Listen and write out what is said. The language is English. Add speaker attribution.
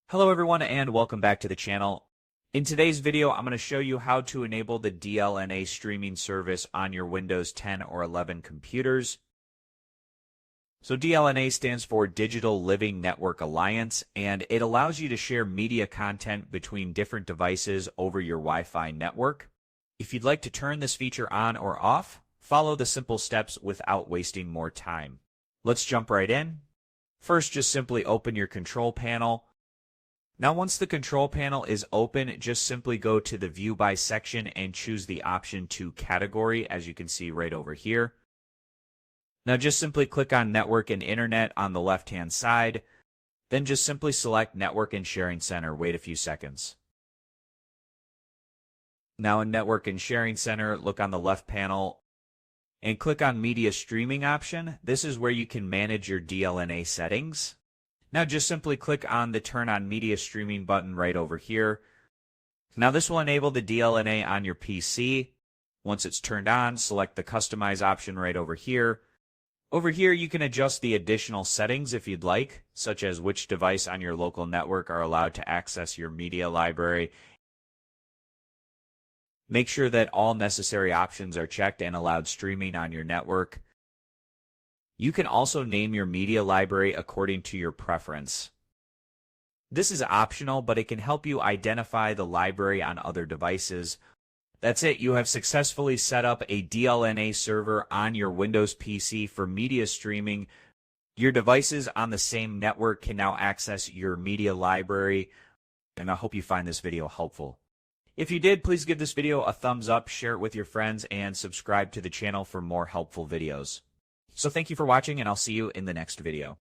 Speaker 1: Hello everyone and welcome back to the channel. In today's video, I'm going to show you how to enable the DLNA streaming service on your Windows 10 or 11 computers. So DLNA stands for Digital Living Network Alliance, and it allows you to share media content between different devices over your Wi-Fi network. If you'd like to turn this feature on or off, follow the simple steps without wasting more time. Let's jump right in. First, just simply open your control panel. Now, once the control panel is open, just simply go to the View By section and choose the option to Category, as you can see right over here. Now, just simply click on Network and Internet on the left-hand side. Then just simply select Network and Sharing Center. Wait a few seconds. Now, in Network and Sharing Center, look on the left panel and click on Media Streaming option. This is where you can manage your DLNA settings. Now just simply click on the Turn on Media Streaming button right over here. Now this will enable the DLNA on your PC. Once it's turned on, select the Customize option right over here. Over here you can adjust the additional settings if you'd like, such as which device on your local network are allowed to access your media library. Make sure that all necessary options are checked and allowed streaming on your network. You can also name your media library according to your preference. This is optional, but it can help you identify the library on other devices. That's it. You have successfully set up a DLNA server on your Windows PC for media streaming. Your devices on the same network can now access your media library, and I hope you find this video helpful. If you did, please give this video a thumbs up, share it with your friends, and subscribe to the channel for more helpful videos. So thank you for watching, and I'll see you in the next video.